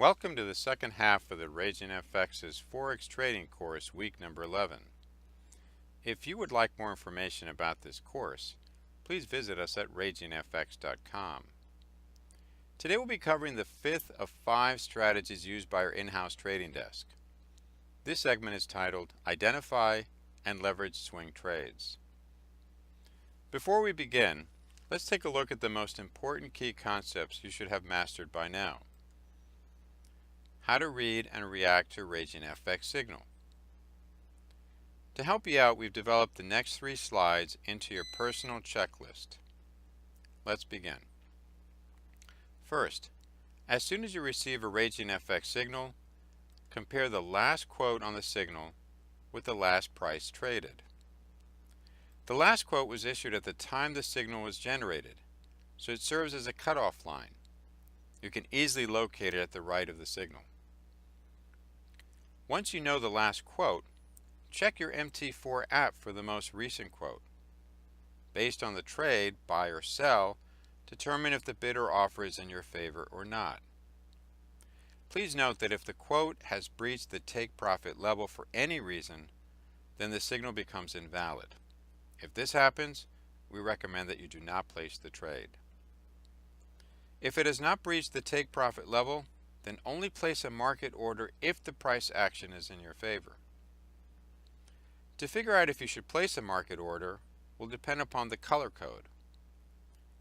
Welcome to the second half of the RagingFX's Forex trading course, week number 11. If you would like more information about this course, please visit us at RagingFX.com. Today we'll be covering the fifth of 5 strategies used by our in-house trading desk. This segment is titled Identify and Leverage Swing Trades. Before we begin, let's take a look at the most important key concepts you should have mastered by now. How to read and react to RagingFX signal. To help you out, we've developed the next 3 slides into your personal checklist. Let's begin. First, as soon as you receive a RagingFX signal, compare the last quote on the signal with the last price traded. The last quote was issued at the time the signal was generated, so it serves as a cutoff line. You can easily locate it at the right of the signal. Once you know the last quote, check your MT4 app for the most recent quote. Based on the trade, buy or sell, determine if the bid or offer is in your favor or not. Please note that if the quote has breached the take profit level for any reason, then the signal becomes invalid. If this happens, we recommend that you do not place the trade. If it has not breached the take profit level, then only place a market order if the price action is in your favor. To figure out if you should place a market order will depend upon the color code.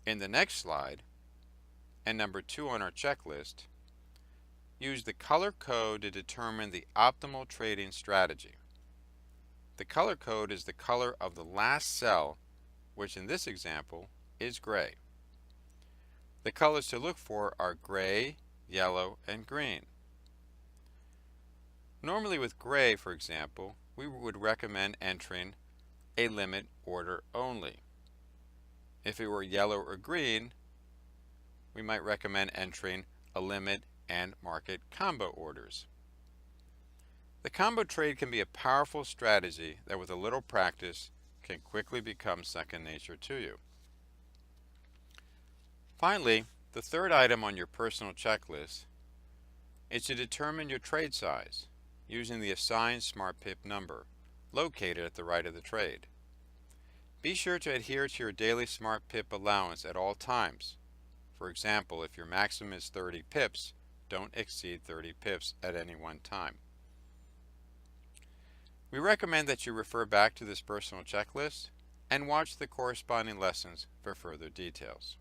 In the next slide, and number 2 on our checklist, use the color code to determine the optimal trading strategy. The color code is the color of the last sell, which in this example is gray. The colors to look for are gray, yellow, and green. Normally with gray, for example, we would recommend entering a limit order only. If it were yellow or green, we might recommend entering a limit and market combo orders. The combo trade can be a powerful strategy that with a little practice can quickly become second nature to you. Finally, the third item on your personal checklist is to determine your trade size using the assigned smart pip number located at the right of the trade. Be sure to adhere to your daily smart pip allowance at all times. For example, if your maximum is 30 pips, don't exceed 30 pips at any one time. We recommend that you refer back to this personal checklist and watch the corresponding lessons for further details.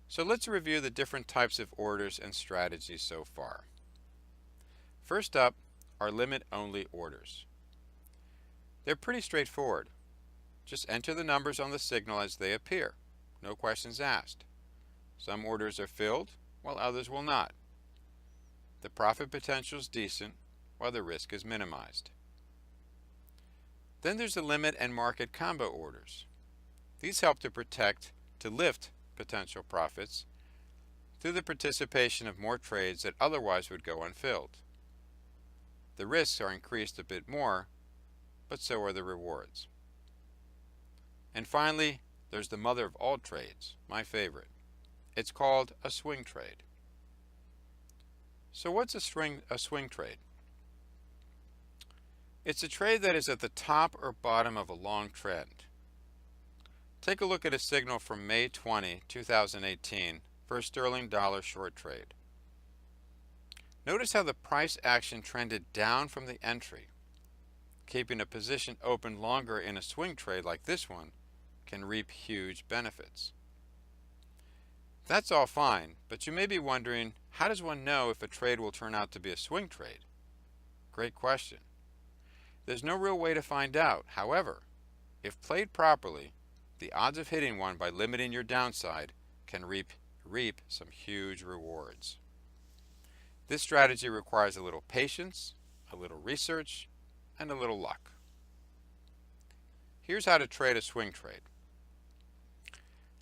So let's review the different types of orders and strategies so far. First up are limit-only orders. They're pretty straightforward. Just enter the numbers on the signal as they appear. No questions asked. Some orders are filled, while others will not. The profit potential is decent, while the risk is minimized. Then there's the limit and market combo orders. These help to lift potential profits through the participation of more trades that otherwise would go unfilled. The risks are increased a bit more, but so are the rewards. And finally, there's the mother of all trades, my favorite. It's called a swing trade. So what's a swing trade? It's a trade that is at the top or bottom of a long trend. Take a look at a signal from May 20, 2018 for a sterling dollar short trade. Notice how the price action trended down from the entry. Keeping a position open longer in a swing trade like this one can reap huge benefits. That's all fine, but you may be wondering, how does one know if a trade will turn out to be a swing trade? Great question. There's no real way to find out. However, if played properly, the odds of hitting one by limiting your downside can reap some huge rewards. This strategy requires a little patience, a little research, and a little luck. Here's how to trade a swing trade.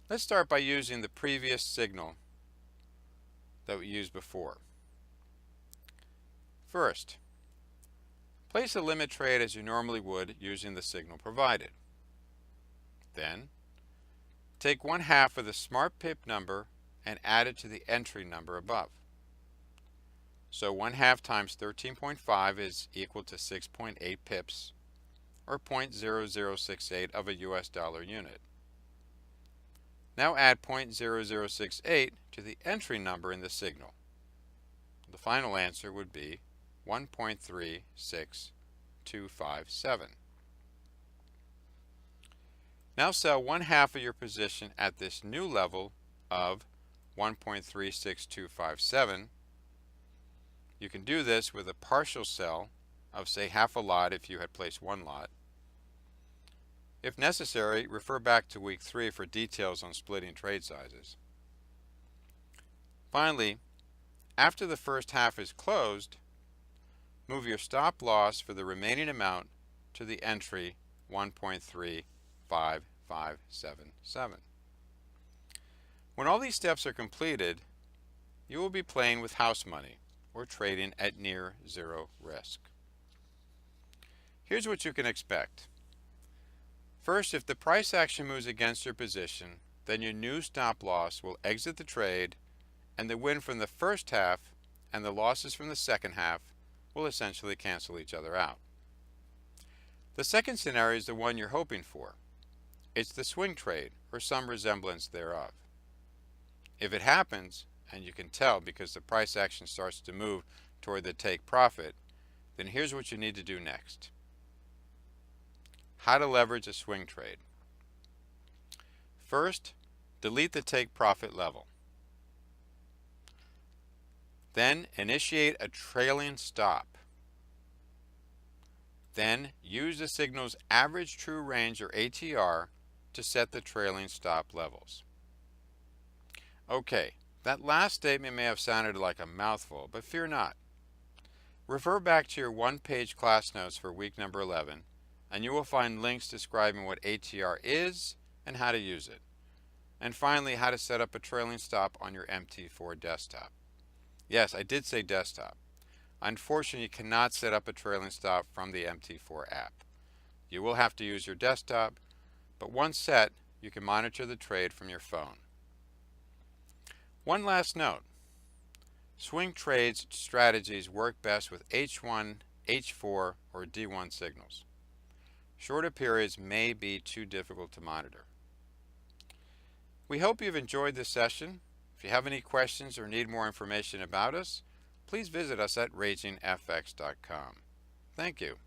Let's start by using the previous signal that we used before. First, place a limit trade as you normally would using the signal provided. Then, take 1/2 of the smart pip number and add it to the entry number above. So 1/2 times 13.5 is equal to 6.8 pips, or 0.0068 of a US dollar unit. Now add 0.0068 to the entry number in the signal. The final answer would be 1.36257. Now sell 1/2 of your position at this new level of 1.36257. You can do this with a partial sell of, say, half a lot if you had placed one lot. If necessary, refer back to week 3 for details on splitting trade sizes. Finally, after the first half is closed, move your stop loss for the remaining amount to the entry 1.35577. When all these steps are completed, you will be playing with house money, or trading at near zero risk. Here's what you can expect. First, if the price action moves against your position, then your new stop loss will exit the trade, and the win from the first half and the losses from the second half will essentially cancel each other out. The second scenario is the one you're hoping for. It's the swing trade, or some resemblance thereof. If it happens, and you can tell because the price action starts to move toward the take profit, then here's what you need to do next. How to leverage a swing trade. First, delete the take profit level. Then initiate a trailing stop. Then use the signal's average true range, or ATR, to set the trailing stop levels. Okay, that last statement may have sounded like a mouthful, but fear not. Refer back to your one-page class notes for week number 11, and you will find links describing what ATR is and how to use it. And finally, how to set up a trailing stop on your MT4 desktop. Yes, I did say desktop. Unfortunately, you cannot set up a trailing stop from the MT4 app. You will have to use your desktop, but once set, you can monitor the trade from your phone. One last note. Swing trades strategies work best with H1, H4, or D1 signals. Shorter periods may be too difficult to monitor. We hope you've enjoyed this session. If you have any questions or need more information about us, please visit us at RagingFX.com. Thank you.